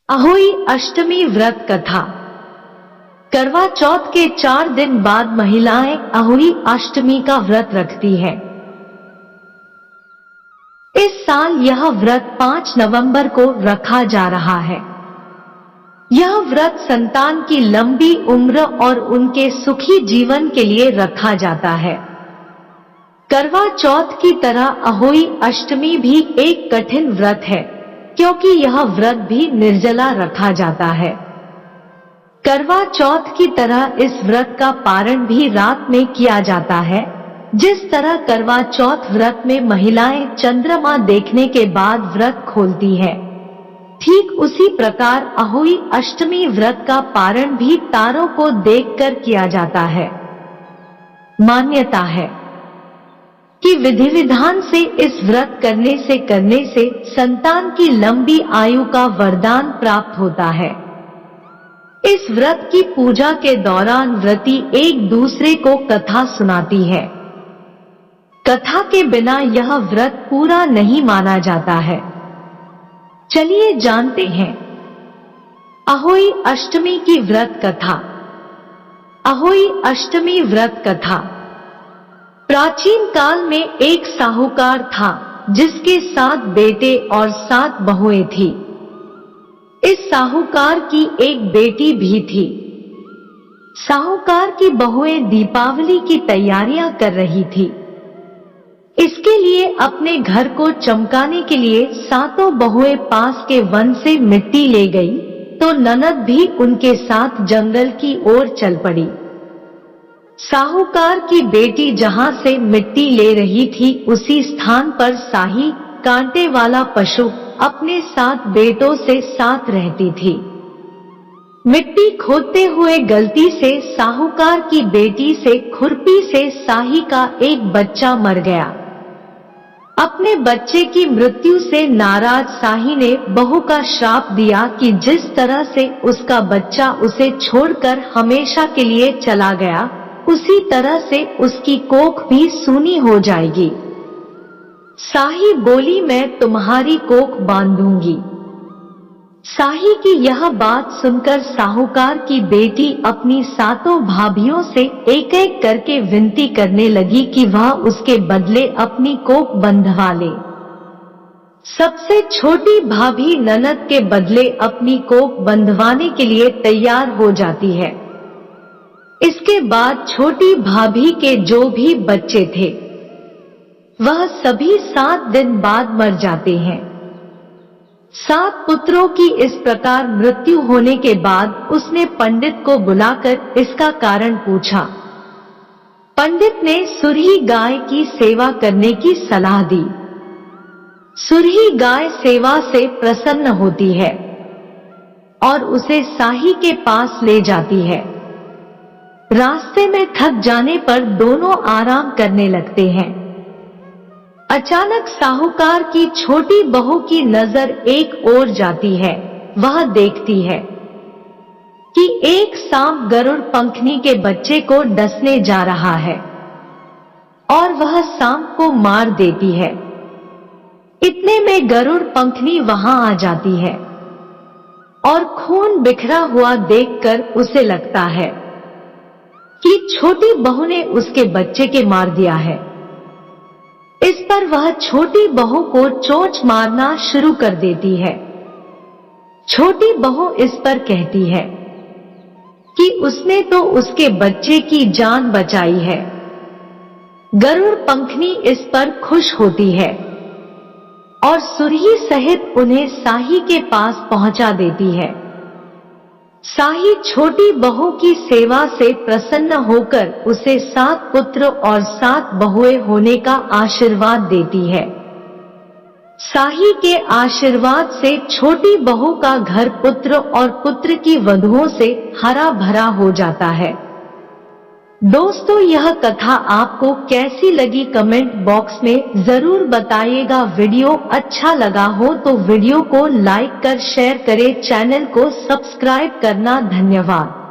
अहोई अष्टमी व्रत कथा। करवा चौथ के 4 दिन बाद महिलाएं अहोई अष्टमी का व्रत रखती हैं। इस साल यह व्रत 5 नवंबर को रखा जा रहा है। यह व्रत संतान की लंबी उम्र और उनके सुखी जीवन के लिए रखा जाता है। करवा चौथ की तरह अहोई अष्टमी भी एक कठिन व्रत है, क्योंकि यह व्रत भी निर्जला रखा जाता है। करवा चौथ की तरह इस व्रत का पारण भी रात में किया जाता है। जिस तरह करवा चौथ व्रत में महिलाएं चंद्रमा देखने के बाद व्रत खोलती है, ठीक उसी प्रकार अहोई अष्टमी व्रत का पारण भी तारों को देखकर किया जाता है। मान्यता है कि विधि विधान से इस व्रत करने से संतान की लंबी आयु का वरदान प्राप्त होता है। इस व्रत की पूजा के दौरान व्रती एक दूसरे को कथा सुनाती है। कथा के बिना यह व्रत पूरा नहीं माना जाता है। चलिए जानते हैं अहोई अष्टमी की व्रत कथा। अहोई अष्टमी व्रत कथा। प्राचीन काल में एक साहूकार था, जिसके 7 बेटे और 7 बहुएं थी। इस साहूकार की एक बेटी भी थी। साहूकार की बहुएं दीपावली की तैयारियां कर रही थी। इसके लिए अपने घर को चमकाने के लिए 7 बहुएं पास के वन से मिट्टी ले गई, तो ननद भी उनके साथ जंगल की ओर चल पड़ी। साहूकार की बेटी जहां से मिट्टी ले रही थी, उसी स्थान पर साही, कांटे वाला पशु, अपने 7 बेटों से साथ रहती थी। मिट्टी खोदते हुए गलती से साहूकार की बेटी से खुरपी से साही का एक बच्चा मर गया। अपने बच्चे की मृत्यु से नाराज साही ने बहू का श्राप दिया कि जिस तरह से उसका बच्चा उसे छोड़कर हमेशा के लिए चला गया, उसी तरह से उसकी कोख भी सूनी हो जाएगी। साही बोली, मैं तुम्हारी कोख बांधूंगी। साही की यह बात सुनकर साहूकार की बेटी अपनी 7 भाभियों से एक एक करके विनती करने लगी कि वह उसके बदले अपनी कोख बंधवा ले। सबसे छोटी भाभी ननद के बदले अपनी कोख बंधवाने के लिए तैयार हो जाती है। इसके बाद छोटी भाभी के जो भी बच्चे थे, वह सभी 7 दिन बाद मर जाते हैं। 7 पुत्रों की इस प्रकार मृत्यु होने के बाद उसने पंडित को बुलाकर इसका कारण पूछा। पंडित ने सुरही गाय की सेवा करने की सलाह दी। सुरही गाय सेवा से प्रसन्न होती है और उसे साही के पास ले जाती है। रास्ते में थक जाने पर दोनों आराम करने लगते हैं। अचानक साहूकार की छोटी बहू की नजर एक ओर जाती है। वह देखती है कि एक सांप गरुड़ पंखनी के बच्चे को डसने जा रहा है और वह सांप को मार देती है। इतने में गरुड़ पंखनी वहां आ जाती है और खून बिखरा हुआ देखकर उसे लगता है कि छोटी बहू ने उसके बच्चे के मार दिया है। इस पर वह छोटी बहू को चोंच मारना शुरू कर देती है। छोटी बहू इस पर कहती है कि उसने तो उसके बच्चे की जान बचाई है। गरुड़ पंखनी इस पर खुश होती है और सुरही सहित उन्हें साही के पास पहुंचा देती है। साही छोटी बहू की सेवा से प्रसन्न होकर उसे 7 पुत्र और 7 बहुएं होने का आशीर्वाद देती है। साही के आशीर्वाद से छोटी बहू का घर पुत्र और पुत्र की वधुओं से हरा भरा हो जाता है। दोस्तों, यह कथा आपको कैसी लगी कमेंट बॉक्स में जरूर बताइएगा। वीडियो अच्छा लगा हो तो वीडियो को लाइक कर शेयर करें, चैनल को सब्सक्राइब करना। धन्यवाद।